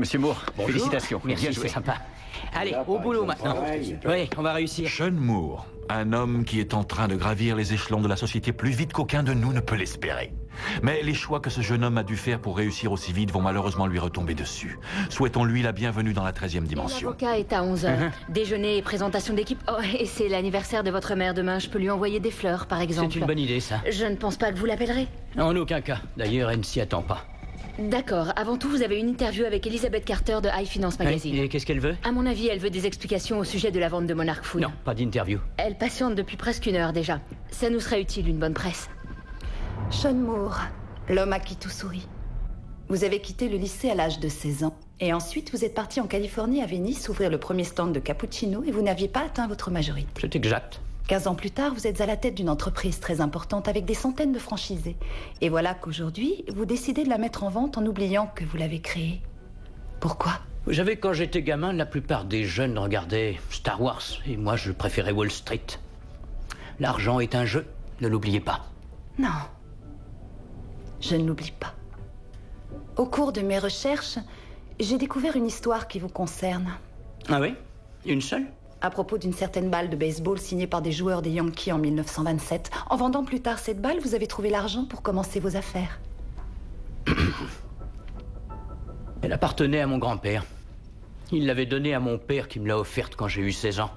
Monsieur Moore, Bonjour. félicitations. Merci, Bien joué. c'est sympa. Allez, au boulot maintenant. Oui, on va réussir. Sean Moore, un homme qui est en train de gravir les échelons de la société plus vite qu'aucun de nous ne peut l'espérer. Mais les choix que ce jeune homme a dû faire pour réussir aussi vite vont malheureusement lui retomber dessus. Souhaitons-lui la bienvenue dans la 13e dimension. L'avocat est à 11h. Déjeuner et présentation d'équipe. Oh, et c'est l'anniversaire de votre mère demain. Je peux lui envoyer des fleurs, par exemple. C'est une bonne idée, ça. Je ne pense pas que vous l'appellerez. En aucun cas. D'ailleurs, elle ne s'y attend pas. D'accord. Avant tout, vous avez une interview avec Elizabeth Carter de High Finance Magazine. Et qu'est-ce qu'elle veut? À mon avis, elle veut des explications au sujet de la vente de Monarch Food. Non, pas d'interview. Elle patiente depuis presque 1 heure déjà. Ça nous serait utile, une bonne presse. Sean Moore, l'homme à qui tout sourit. Vous avez quitté le lycée à l'âge de 16 ans. Et ensuite, vous êtes parti en Californie, à Venice, ouvrir le premier stand de cappuccino et vous n'aviez pas atteint votre majorité. C'est exact. 15 ans plus tard, vous êtes à la tête d'une entreprise très importante avec des centaines de franchisés. Et voilà qu'aujourd'hui, vous décidez de la mettre en vente en oubliant que vous l'avez créée. Pourquoi? Vous savez, quand j'étais gamin, la plupart des jeunes regardaient Star Wars. Et moi, je préférais Wall Street. L'argent est un jeu, ne l'oubliez pas. Non. Je ne l'oublie pas. Au cours de mes recherches, j'ai découvert une histoire qui vous concerne. Ah oui? Une seule? À propos d'une certaine balle de baseball signée par des joueurs des Yankees en 1927. En vendant plus tard cette balle, vous avez trouvé l'argent pour commencer vos affaires. Elle appartenait à mon grand-père. Il l'avait donnée à mon père qui me l'a offerte quand j'ai eu 16 ans.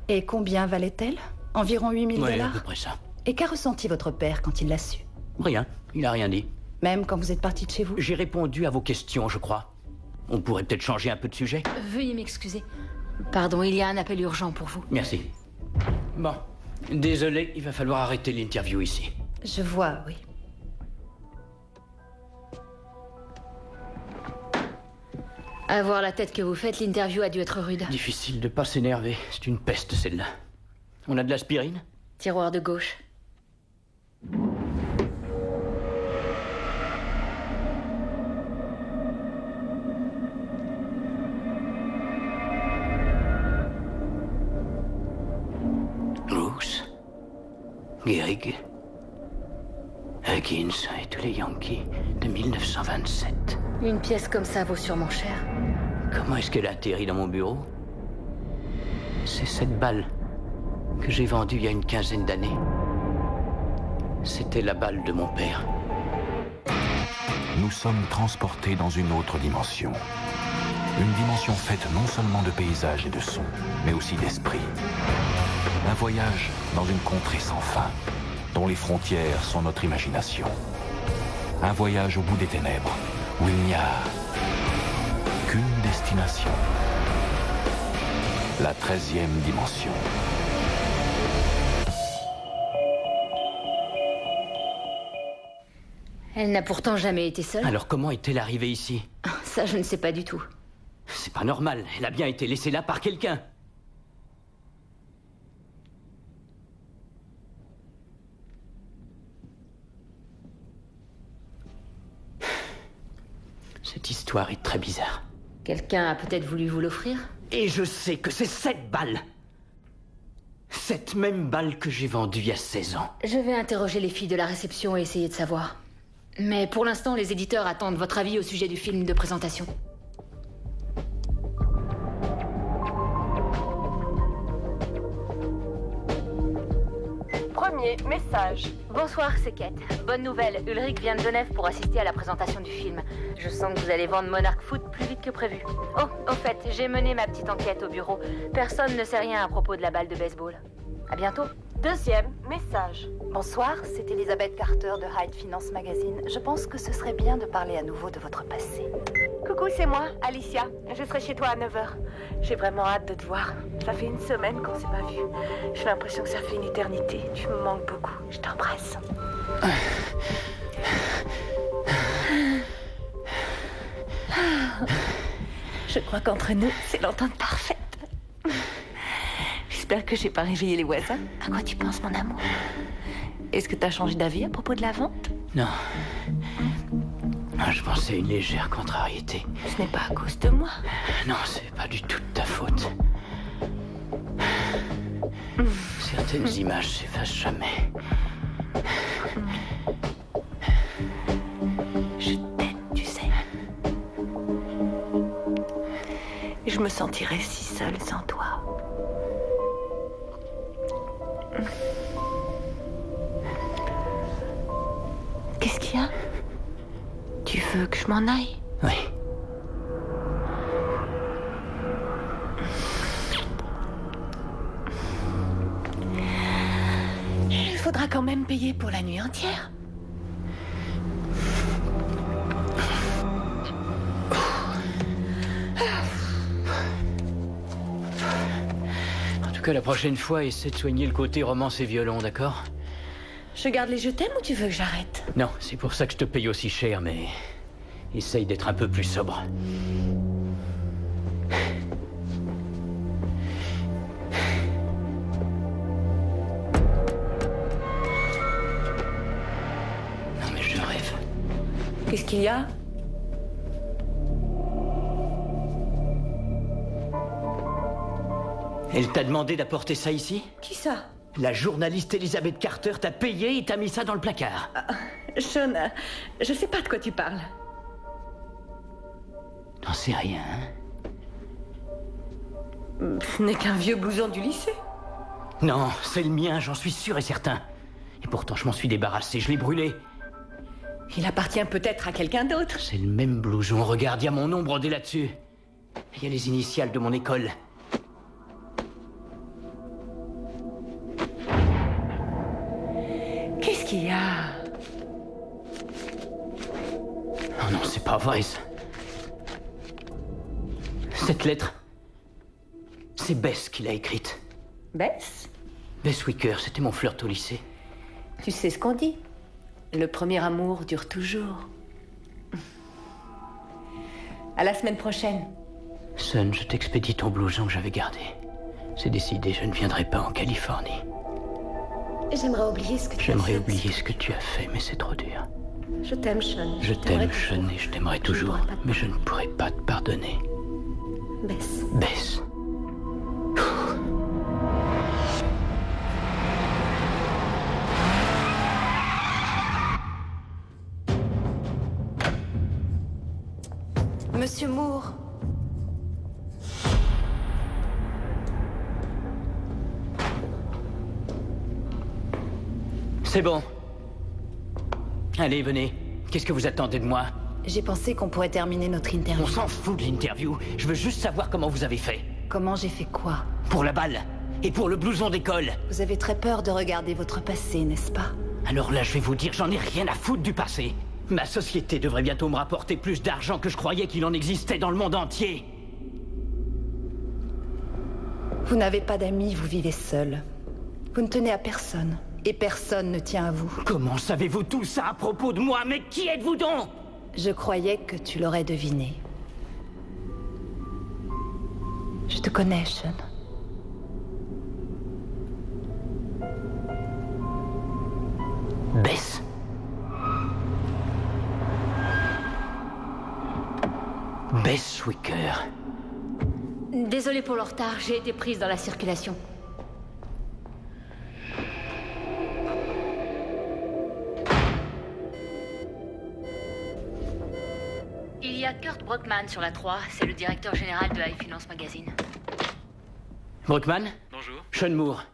Et combien valait-elle? Environ 8 000 Oui, à dollars? peu près ça. Et qu'a ressenti votre père quand il l'a su? Rien, il a rien dit. Même quand vous êtes parti de chez vous? J'ai répondu à vos questions, je crois. On pourrait peut-être changer un peu de sujet? Veuillez m'excuser. Pardon, il y a un appel urgent pour vous. Merci. Bon, désolé, il va falloir arrêter l'interview ici. Je vois, oui. À voir la tête que vous faites, l'interview a dû être rude. Difficile de pas s'énerver, c'est une peste celle-là. On a de l'aspirine? Tiroir de gauche. Bruce, Gehrig, Huggins et tous les Yankees de 1927. Une pièce comme ça vaut sûrement cher. Comment est-ce qu'elle a atterri dans mon bureau? C'est cette balle que j'ai vendue il y a une quinzaine d'années. C'était la balle de mon père. Nous sommes transportés dans une autre dimension. Une dimension faite non seulement de paysages et de sons, mais aussi d'esprit. Un voyage dans une contrée sans fin, dont les frontières sont notre imagination. Un voyage au bout des ténèbres, où il n'y a qu'une destination. La 13e dimension. Elle n'a pourtant jamais été seule. Alors comment est-elle arrivée ici? Ça, je ne sais pas du tout. C'est pas normal, elle a bien été laissée là par quelqu'un. Cette histoire est très bizarre. Quelqu'un a peut-être voulu vous l'offrir? Et je sais que c'est cette balle. Cette même balle que j'ai vendue il y a 16 ans. Je vais interroger les filles de la réception et essayer de savoir. Mais pour l'instant, les éditeurs attendent votre avis au sujet du film de présentation. Premier message. Bonsoir, c'est Kate. Bonne nouvelle, Ulrich vient de Genève pour assister à la présentation du film. Je sens que vous allez vendre Monarch Food plus vite que prévu. Oh, au fait, j'ai mené ma petite enquête au bureau. Personne ne sait rien à propos de la balle de baseball. À bientôt. Deuxième message. Bonsoir, c'est Elizabeth Carter de High Finance Magazine. Je pense que ce serait bien de parler à nouveau de votre passé. Coucou, c'est moi, Alicia. Je serai chez toi à 9h. J'ai vraiment hâte de te voir. Ça fait une semaine qu'on s'est pas vu. J'ai l'impression que ça fait une éternité. Tu me manques beaucoup. Je t'embrasse. Je crois qu'entre nous, c'est l'entente parfaite. J'espère que j'ai pas réveillé les voisins. À quoi tu penses, mon amour? Est-ce que t'as changé d'avis à propos de la vente? Non. Je pensais à une légère contrariété. Ce n'est pas à cause de moi. Non, c'est pas du tout de ta faute. Certaines images s'effacent jamais. Je t'aime, tu sais. Je me sentirais si seule sans toi. Qu'est-ce qu'il y a? Tu veux que je m'en aille? Oui. Il faudra quand même payer pour la nuit entière. En tout cas, la prochaine fois, essaie de soigner le côté romance et violon, d'accord? Je garde les je t'aime ou tu veux que j'arrête? Non, c'est pour ça que je te paye aussi cher, mais... essaye d'être un peu plus sobre. Non, mais je rêve. Qu'est-ce qu'il y a? Elle t'a demandé d'apporter ça ici? Qui ça? La journaliste Elizabeth Carter t'a payé et t'a mis ça dans le placard. Sean, je sais pas de quoi tu parles. T'en sais rien, hein? Ce n'est qu'un vieux blouson du lycée. Non, c'est le mien, j'en suis sûr et certain. Et pourtant, je m'en suis débarrassé, je l'ai brûlé. Il appartient peut-être à quelqu'un d'autre. C'est le même blouson, regarde, il y a mon nom brodé là-dessus. Il y a les initiales de mon école. Qu'est-ce qu'il y a? Oh non, c'est pas vrai, ça. Cette lettre, c'est Bess qui l'a écrite. Bess? Bess Wicker, c'était mon flirt au lycée. Tu sais ce qu'on dit. Le premier amour dure toujours. À la semaine prochaine. Sun, je t'expédie ton blouson que j'avais gardé. C'est décidé, je ne viendrai pas en Californie. J'aimerais oublier ce que tu as fait. J'aimerais oublier ce que tu as fait, mais c'est trop dur. Je t'aime, Sean. Je t'aime, Sean, et je t'aimerai toujours. Mais je ne pourrai pas te pardonner. Bess. Bess. Monsieur Moore. C'est bon. Allez, venez. Qu'est-ce que vous attendez de moi? J'ai pensé qu'on pourrait terminer notre interview. On s'en fout de l'interview. Je veux juste savoir comment vous avez fait. Comment j'ai fait quoi? Pour la balle. Et pour le blouson d'école. Vous avez très peur de regarder votre passé, n'est-ce pas? Alors là, je vais vous dire, j'en ai rien à foutre du passé. Ma société devrait bientôt me rapporter plus d'argent que je croyais qu'il en existait dans le monde entier. Vous n'avez pas d'amis, vous vivez seul. Vous ne tenez à personne. Et personne ne tient à vous. Comment savez-vous tout ça à propos de moi? Mais qui êtes-vous donc? Je croyais que tu l'aurais deviné. Je te connais, Sean. Bess. Bess Wicker. Désolée pour le retard, j'ai été prise dans la circulation. Il y a Kurt Brockman sur la 3, c'est le directeur général de High Finance Magazine. Brockman? Bonjour, Sean Moore.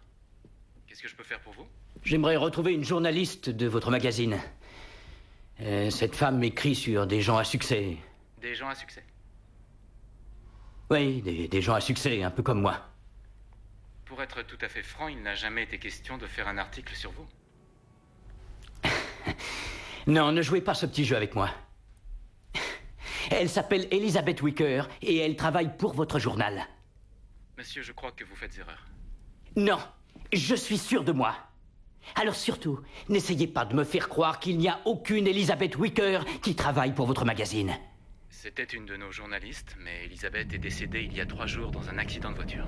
qu'est-ce que je peux faire pour vous? J'aimerais retrouver une journaliste de votre magazine. Cette femme écrit sur des gens à succès. Des gens à succès. Oui, des gens à succès, un peu comme moi. Pour être tout à fait franc, il n'a jamais été question de faire un article sur vous. Non, ne jouez pas ce petit jeu avec moi. Elle s'appelle Elizabeth Wicker et elle travaille pour votre journal. Monsieur, je crois que vous faites erreur. Non, je suis sûr de moi. Alors surtout, n'essayez pas de me faire croire qu'il n'y a aucune Elizabeth Wicker qui travaille pour votre magazine. C'était une de nos journalistes, mais Elisabeth est décédée il y a 3 jours dans un accident de voiture.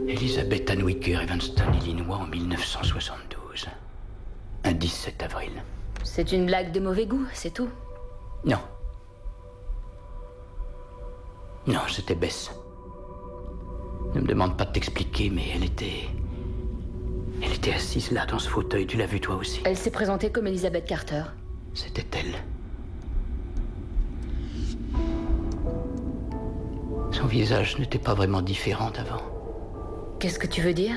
Elizabeth Ann Wicker, Evanston, Illinois, en 1972. Un 17 avril. C'est une blague de mauvais goût, c'est tout. Non. Non, c'était Bess. Ne me demande pas de t'expliquer, mais elle était Elle était assise là, dans ce fauteuil. Tu l'as vue, toi aussi? Elle s'est présentée comme Elizabeth Carter. C'était elle. Son visage n'était pas vraiment différent d'avant. Qu'est-ce que tu veux dire?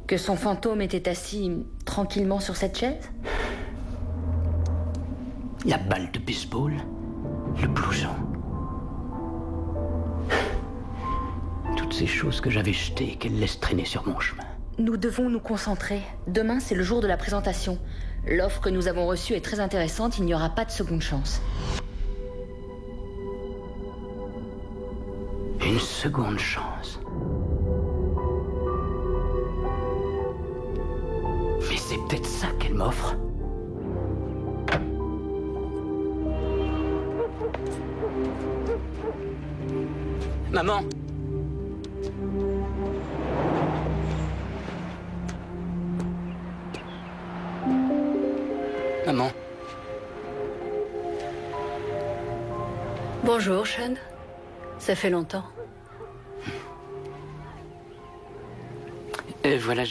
Que son fantôme était assis tranquillement sur cette chaise? La balle de baseball, le blouson. Toutes ces choses que j'avais jetées et qu'elle laisse traîner sur mon chemin. Nous devons nous concentrer. Demain, c'est le jour de la présentation. L'offre que nous avons reçue est très intéressante, il n'y aura pas de seconde chance. Une seconde chance. Mais c'est peut-être ça qu'elle m'offre. Maman! Maman. Bonjour, Sean. Ça fait longtemps. Voilà,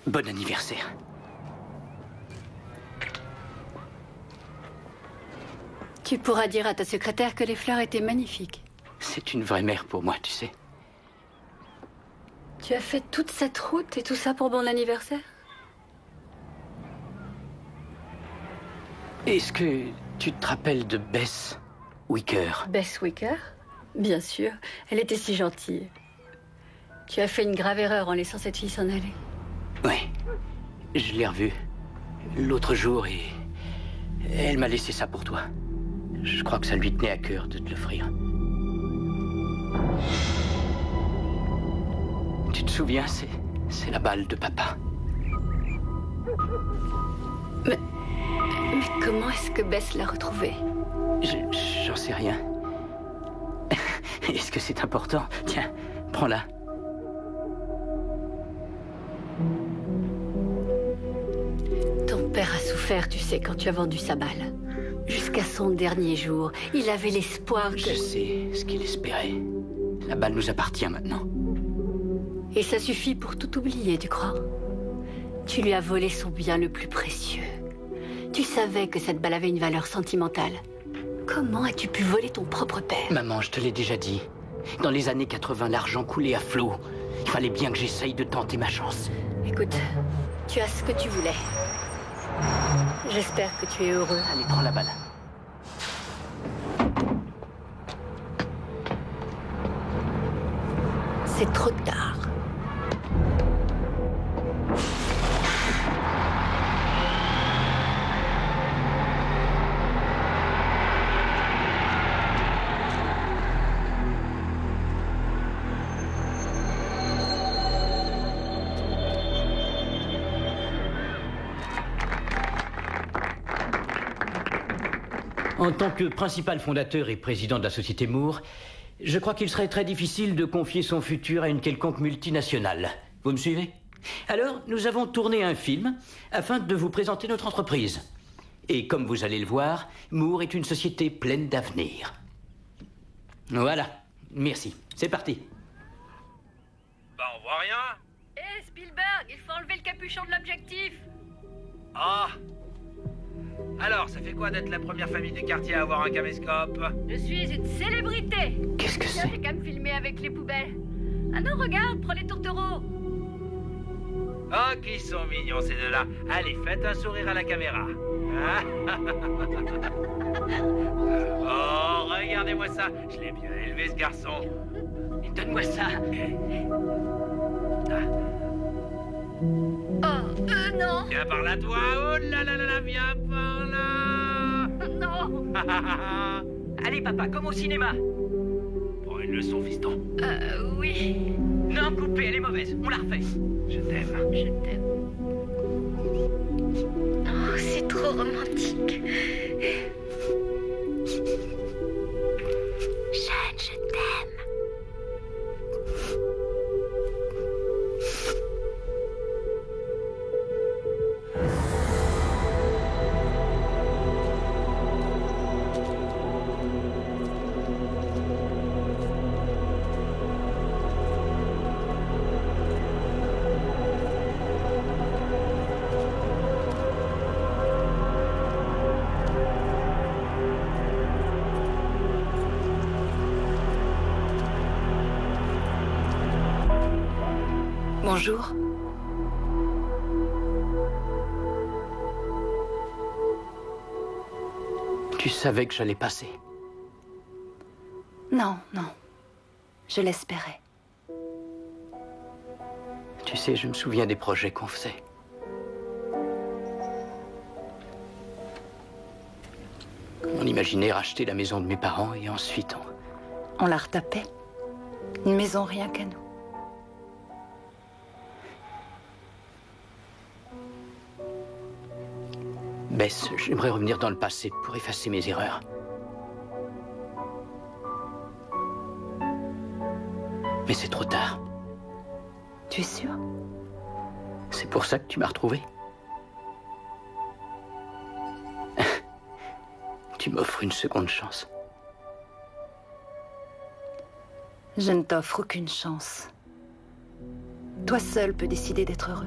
bon anniversaire. Tu pourras dire à ta secrétaire que les fleurs étaient magnifiques. C'est une vraie mère pour moi, tu sais. Tu as fait toute cette route et tout ça pour mon anniversaire? Est-ce que tu te rappelles de Bess Wicker? Bess Wicker? Bien sûr, elle était si gentille. Tu as fait une grave erreur en laissant cette fille s'en aller. Oui, je l'ai revue l'autre jour et elle m'a laissé ça pour toi. Je crois que ça lui tenait à cœur de te l'offrir. Tu te souviens, c'est la balle de papa. Mais comment est-ce que Bess l'a retrouvée? J'en sais rien. Est-ce que c'est important? Tiens, prends-la. Ton père a souffert, tu sais, quand tu as vendu sa balle. Jusqu'à son dernier jour, il avait l'espoir que... Je sais ce qu'il espérait. La balle nous appartient maintenant. Et ça suffit pour tout oublier, tu crois? Tu lui as volé son bien le plus précieux. Tu savais que cette balle avait une valeur sentimentale. Comment as-tu pu voler ton propre père? Maman, je te l'ai déjà dit. Dans les années 80, l'argent coulait à flot. Il fallait bien que j'essaye de tenter ma chance. Écoute, tu as ce que tu voulais. J'espère que tu es heureux. Allez, prends la balle. C'est trop tard. En tant que principal fondateur et président de la société Moore, je crois qu'il serait très difficile de confier son futur à une quelconque multinationale. Vous me suivez? Alors, nous avons tourné un film afin de vous présenter notre entreprise. Et comme vous allez le voir, Moore est une société pleine d'avenir. Voilà. Merci. C'est parti. Bah, on voit rien. Hé, Spielberg, il faut enlever le capuchon de l'objectif. Ah. Alors, ça fait quoi d'être la première famille du quartier à avoir un caméscope? Je suis une célébrité. Qu'est-ce que c'est? J'ai qu'à me filmer avec les poubelles. Ah non, regarde, prends les tourtereaux. Oh, qui sont mignons ces deux-là. Allez, faites un sourire à la caméra. Oh, regardez-moi ça. Je l'ai bien élevé, ce garçon. Donne-moi ça. Oh, non. Viens par là, toi. Oh là là là là, viens par là. Non. Allez, papa, comme au cinéma. Prends une leçon, fiston. Oui. Non, coupez, elle est mauvaise. On la refait. Je t'aime. Je t'aime. Oh, c'est trop romantique. Jeanne, je t'aime. Bonjour. Tu savais que j'allais passer. Non, non. Je l'espérais. Tu sais, je me souviens des projets qu'on faisait. On imaginait racheter la maison de mes parents et ensuite On la retapait. Une maison rien qu'à nous. Bess, j'aimerais revenir dans le passé pour effacer mes erreurs. Mais c'est trop tard. Tu es sûr? C'est pour ça que tu m'as retrouvé. Tu m'offres une seconde chance. Je ne t'offre aucune chance. Toi seul peux décider d'être heureux.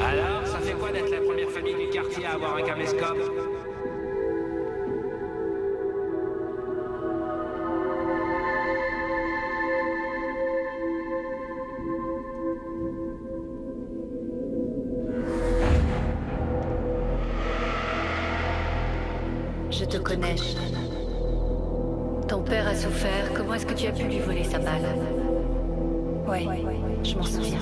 Alors, ça fait quoi d'être la première famille du quartier à avoir un caméscope? Je te connais, Sean. Ton père a souffert. Comment est-ce que tu as pu lui voler sa balle? Oui, je m'en souviens.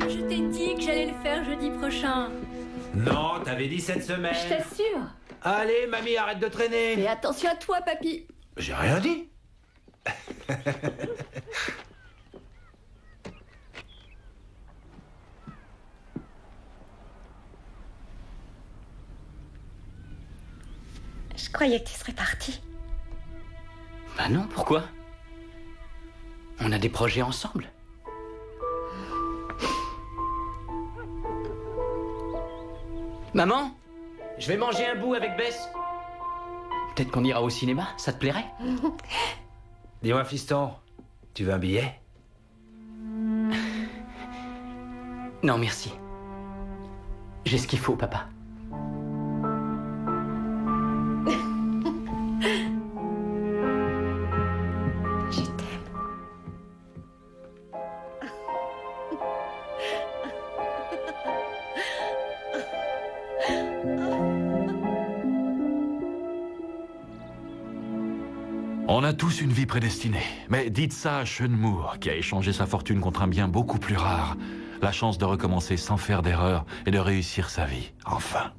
Je t'ai dit que j'allais le faire jeudi prochain. Non, t'avais dit cette semaine. Je t'assure. Allez, mamie, arrête de traîner. Fais attention à toi, papy. J'ai rien dit. Je croyais que tu serais parti. Bah non, pourquoi? On a des projets ensemble. Maman, je vais manger un bout avec Bess. Peut-être qu'on ira au cinéma, ça te plairait? Dis-moi, fiston, tu veux un billet? Non, merci. J'ai ce qu'il faut, papa. Je t'aime. On a tous une vie prédestinée. Mais dites ça à Sean Moore, qui a échangé sa fortune contre un bien beaucoup plus rare. La chance de recommencer sans faire d'erreur et de réussir sa vie, enfin.